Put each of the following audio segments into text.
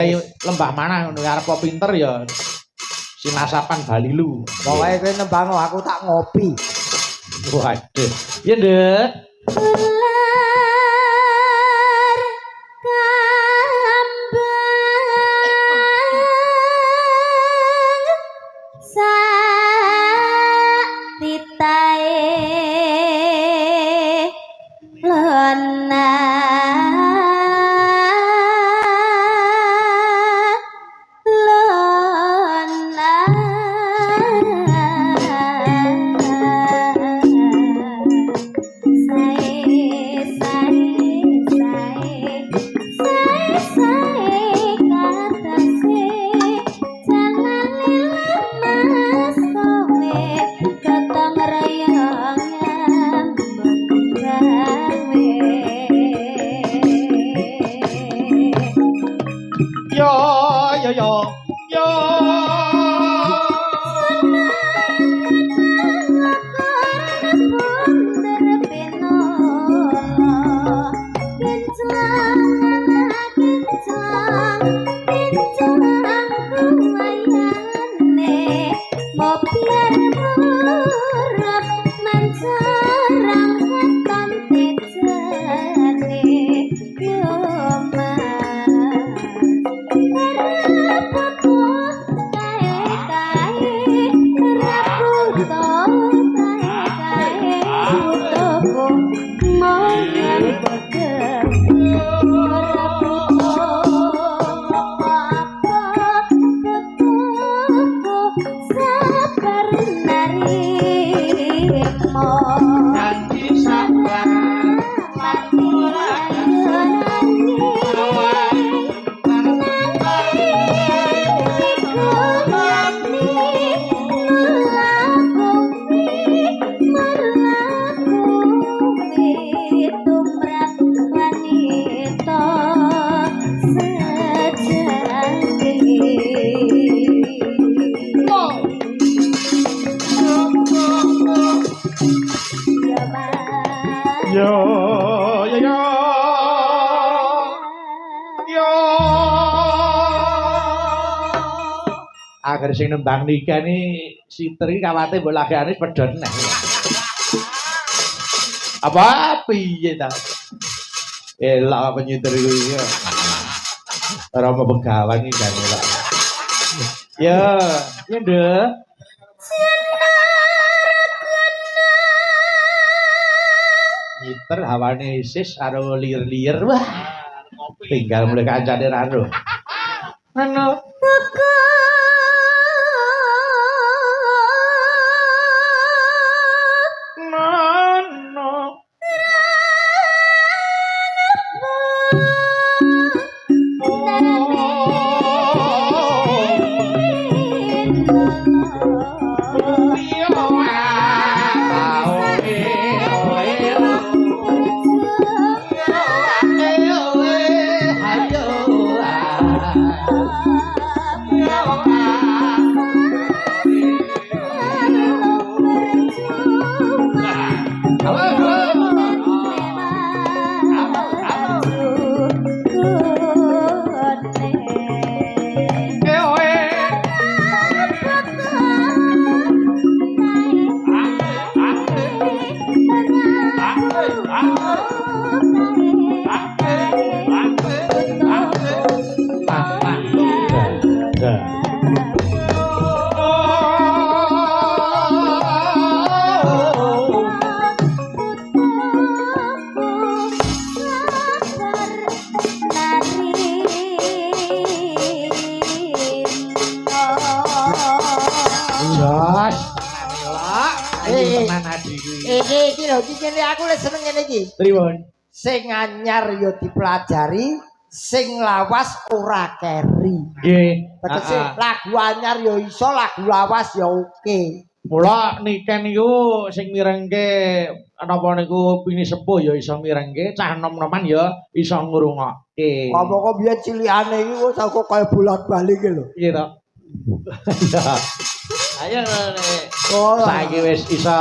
lembah mana ngono arep pinter ya sinasapan Balilu. Pokoke kowe nembang aku tak ngopi. Waduh. Ya, Nduk. Agar sing nembang nikah ni si Tri kawate mbok lagane pedhot neh. Apa piye ta? Elak penyiter iki. Ora mau begawan iki kan elak. Ya, ya Nduk. Nyiter hawane isis karo lir-lir. Wah. Tinggal mulai kancane rano. Ano? Pripun? Sing anyar ya dipelajari, sing lawas ora keri. Nggih. Tegese lagu anyar ya iso, lagu lawas ya oke. Mula niken niku sing mirengke napa niku pini sepuh ya iso mirengke, cah nom-noman ya iso ngrungokke. Apa kok biyen cilikane iki wis kok kaya bolak-balik lho. Iya to. Ayo saiki wis iso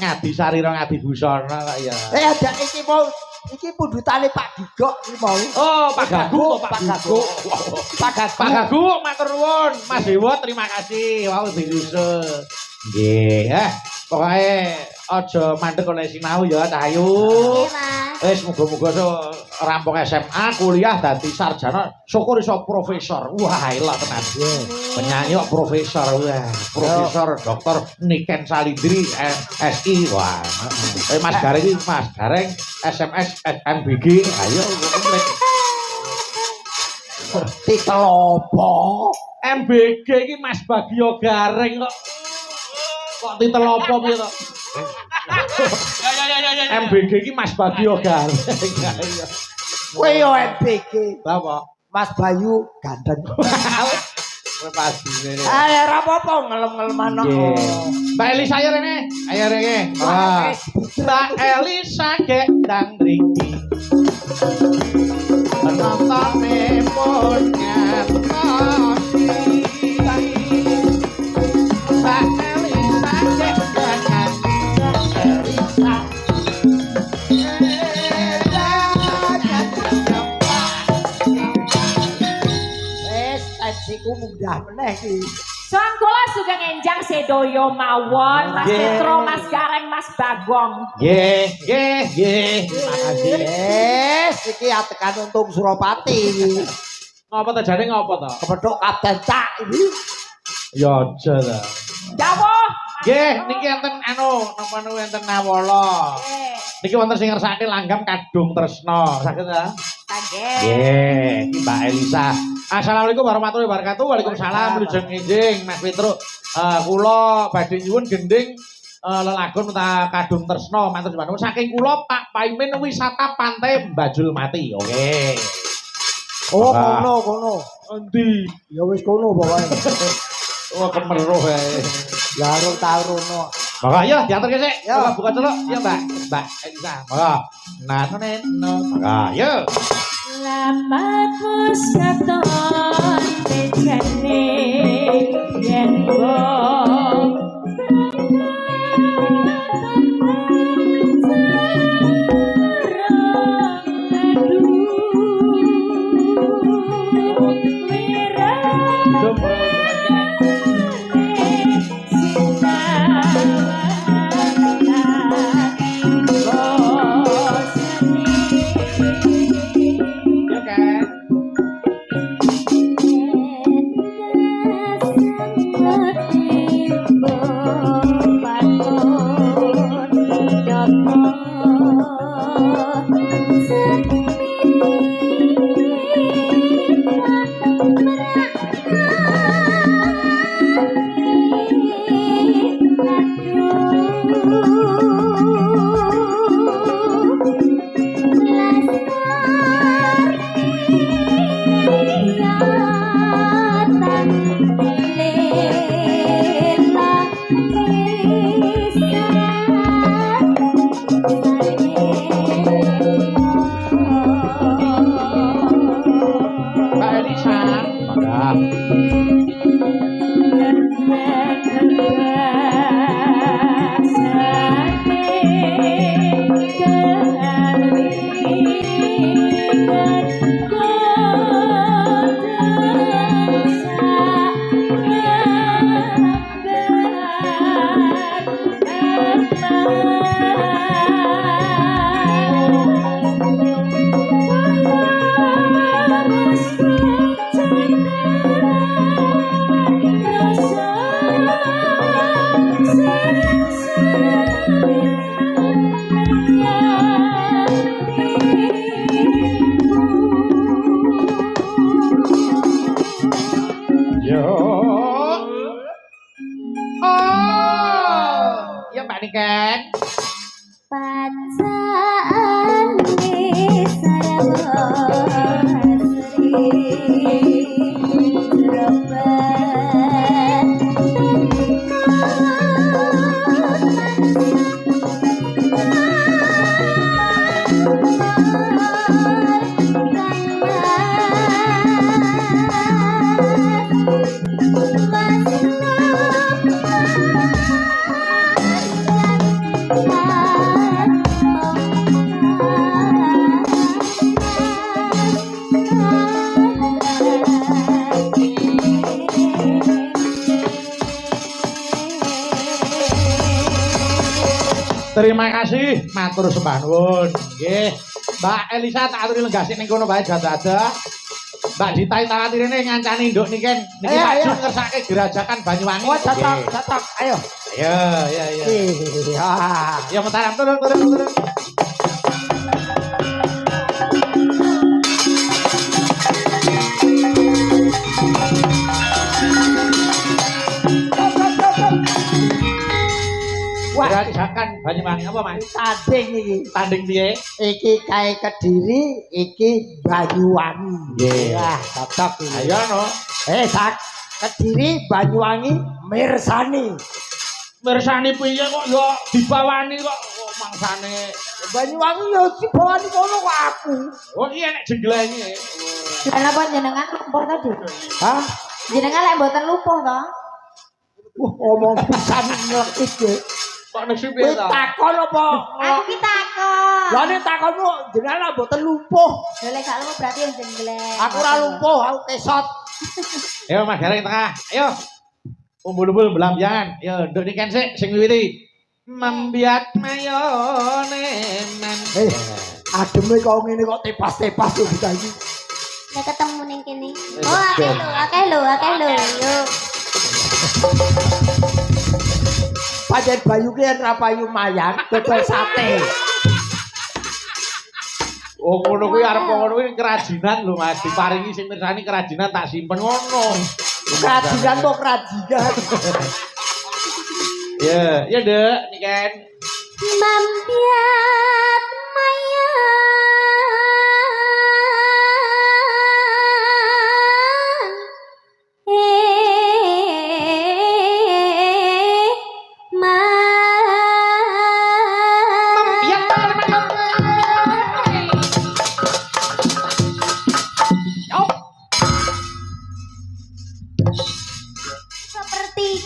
ngadi sarira ngadi busana kok ya. Ada iki mau iki pundutane Pak Gigok iki mau. Oh, Pak Gagu, Pak Gagu. Pak Gagu, matur nuwun. Mas Dewa, terima kasih. Wau disusul. Nggih, pokoke aja mandek oleh sinau ya, Cahayu. Nggih, Mas. Wis muga-muga rampung SMA, kuliah dadi sarjana, syukur iso profesor. Wah, elok tenan. Penyanyi kok profesor. Wah, profesor Dr. Niken Salindri SI. Wah. Mas Gareng iki Mas Gareng SMS MBG. Ayo komplit. Titel apa? MBG iki Mas Bagio Gareng kok. Kok titel apa piye to? Ya. MBG iki Mas Bagio Gareng. Kowe yo MBG. Lah apa? Mas Bayu gandeng. Kowe pasti ngene. Ayo ora apa-apa ngelem-ngeleman kok. Mbak Elisa ayo rene. Ayo rene. Wah. Mbak Elisa gendang mriki. Penontonnya pun ngertosi. Mbak Elisa gendang Elisa. Tensiku munggah meneh iki. Soang kula sugeng enjang sedoyo mawon Mas Nggih. Petro, Mas Gareng, Mas Bagong. Nggih, nggih, nggih. Terima kasih. Yes, iki atekan untung Suropati iki. Ngapa ta jane ngapa ta? Kepethuk Kapten Cak iki. Ya aja ta. Dawuh. Nggih, niki enten napa niku enten nawala. Nggih. Niki wonten sing ngersakake langgam kadung tresna. Saged ta? Nggih. Nggih, iki Mbak Elisa. Assalamualaikum warahmatullahi wabarakatuh. Waalaikumsalam. Wilujeng enjing Mas Petro. Kula badhe nyuwun gending lelagon kadung tresna matur nuwun. Saking kula Pak Paimin wisata pantai Bajul Mati. Oke. Oh, Wah. kono. Endi? Ya wis kono pokoke. Oh, kemeruh ae. Ya arep tau rono. Maka ya diantarke sik. Ya. Buka celuk ya Mbak. Mbak Elisa. Maka. Nah, maka ya. Selamat musaton bejane yen wong Mbak Elisa. Maka. Yo. Oh. Ya Mbak Niken. Pacane Terima kasih, matur sembah nuwun. Nggih. Mbak Elisa tak aturi lenggasi ning kono bae dadah. Mbak Dita tak aturine ngancani nduk niken. Niki maju ngersake gerajakan Banyuwangi. Oh, cocok. Ayo. Ayo, iya. Iya. Ya mataram turun. Wah, gerajakan Banyuwangi apa, Mas? tanding iki. Tanding piye? Iki kae Kediri, iki Banyuwangi. Nggih. Wah, cocok iki. Ayo no. Sak Kediri, Banyuwangi, mirsani. Mirsani piye kok ya dibawani kok mangsane. Banyuwangi ya dibawani kono kok aku. Oh iya nek jengleni. Lah napa jenengan lumpuh tadi? Hah? Jenengan lek mboten lumpuh to? Wah, ngomong pisan ngelekit ya. Kok nasi Kowe piye ta? takon apa? Aku ki takon. Lah nek takonmu jenengan mboten lumpuh. Lha lek gak lumpuh berarti yang jenggleng. Aku ora lumpuh, aku kesot. Ayo Mas Gareng tengah. Ayo. Umbul-umbul belambiangan. Ayo nduk niken sik sing wiwiti. Membiat mayone men. Ademe kok ngene kok tepas-tepas tuh kita iki. Nek ketemu ning kene. Oh, akeh lho. Yuk. Pancen Bayu ki ora payu mayang, dodol sate. Oh ngono kuwi arep ngono kuwi kerajinan lho Mas. Diparingi sing mirsani kerajinan tak simpen ngono. Kerajinan kok kerajinan. Ya Dek, niken. Membiat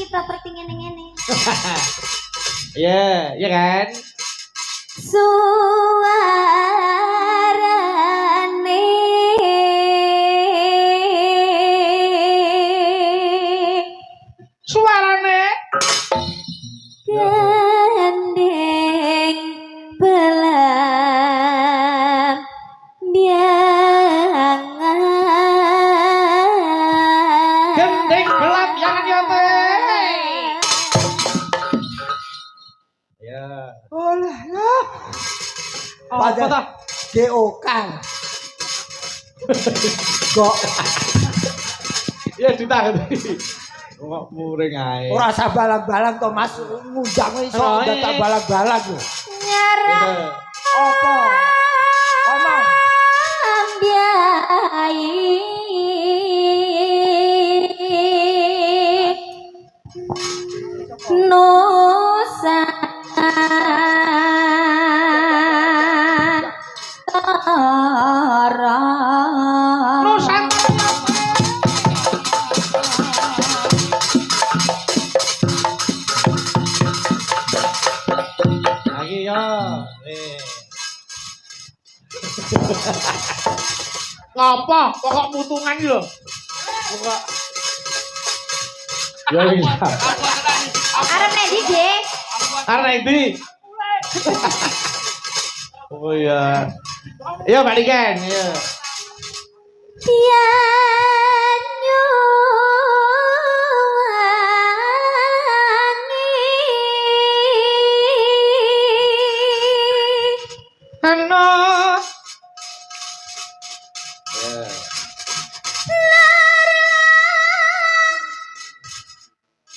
seperti ngene-ngene. Iya kan? Suarane gandeng belam biangan Gendeng belam yang nyote. Ya. Olah ya. Apa ta? GOK. Kok Ya ditangani. Kok muring ae. ora usah balang-balang to Mas, ngundang iso Oh, dadak iya. balang-balang yo. nyerah Apa? Omong. biai Nusa Tara Lagi yo. Ngapa? Pokok mutungan iki lho. Pokok. Ya bisa. arep nek ndi Dik? Arek ndi? Oh iya. Iya Mbak Niken, iya. Pianyu Ano?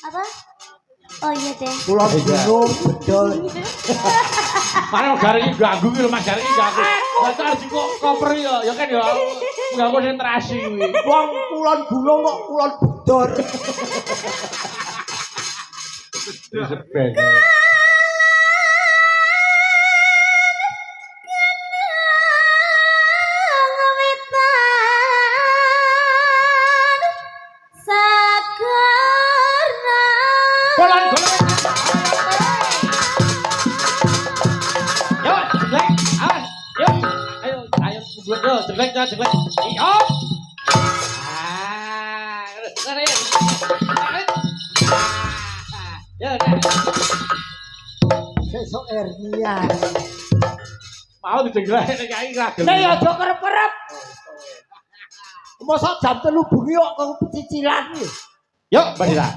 apa? Oh iya deh. Kula bingung bedol. Mana garing ganggu iki lho Mas garing ganggu. Baca harus kok koper ya kan ya. Enggak konsentrasi kuwi. Wong kulon gulung kok kulon bedol. Disebek. Golan golan. Yo, jelek. Awas. Yo. Ayo buat yo, jelek. Yo. Ah, ngene. Yo. sesuk hernia. Mau dijengleh nek Kyai ragel. Lah ya aja kerep-kerep. Mosok jam 3 bengi kok cicilan iki. Yuk, Mbak Dita.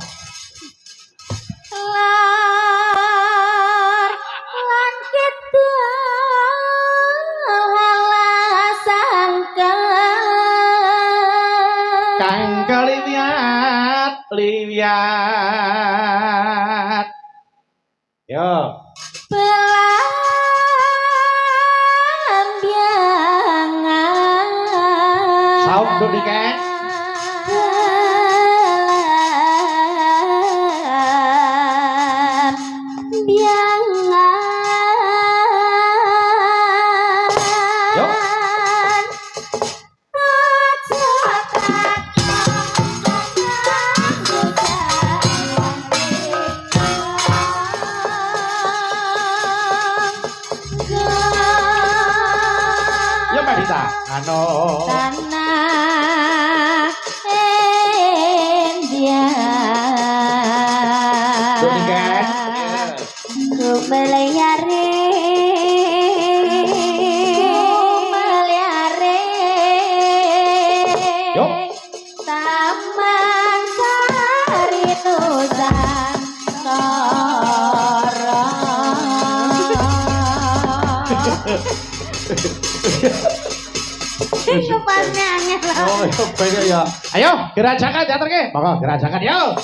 lan kita sangka Kang liwat. Yo. pelambiangan Saum nduk Niken. Ano tanah India ku melihare taman sari nusantara. Kupasnya angin loh. Oh, beda ya. Ayo, gerajakan teater ke. Monggo gerajakan yo.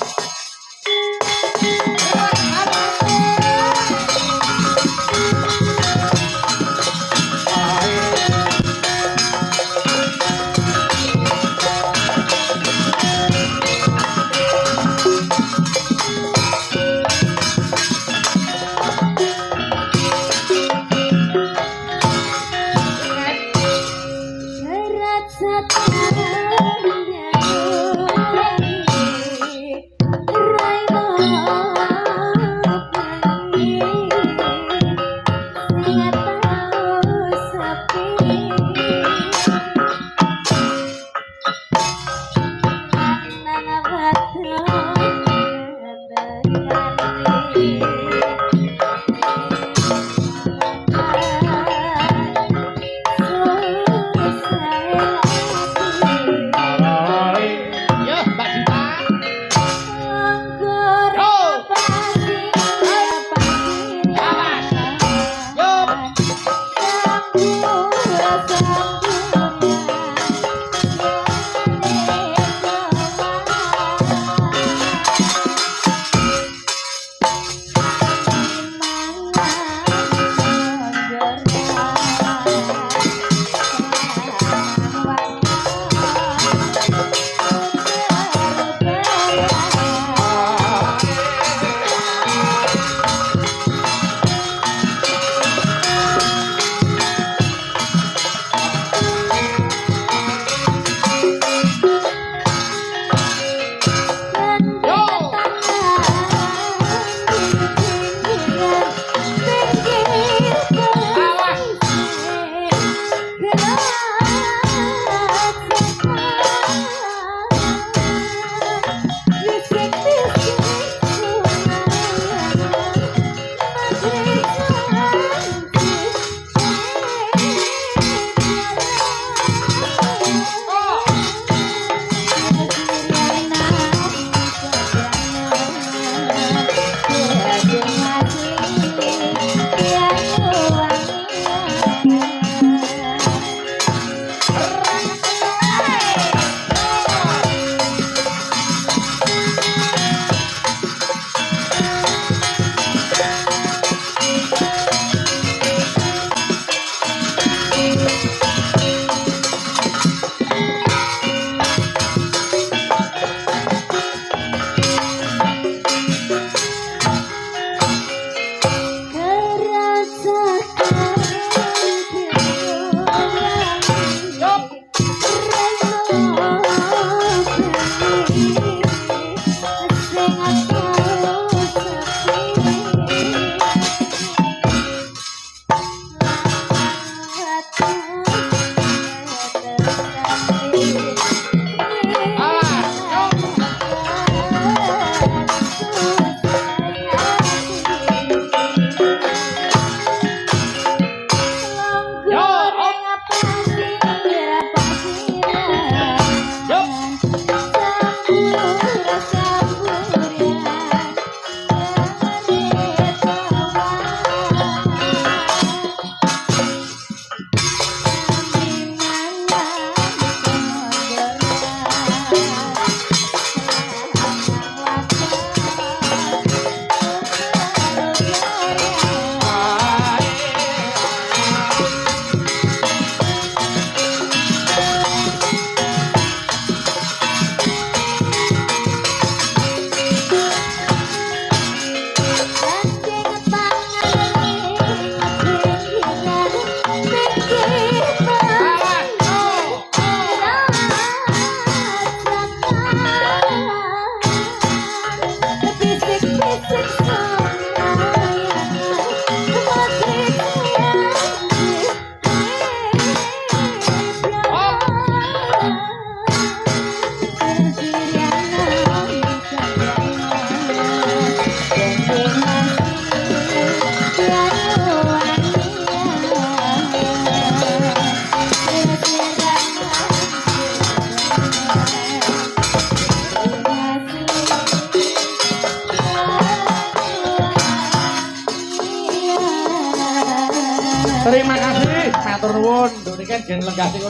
Terima kasih, matur nuwun. Nduk niki gen lenggah sing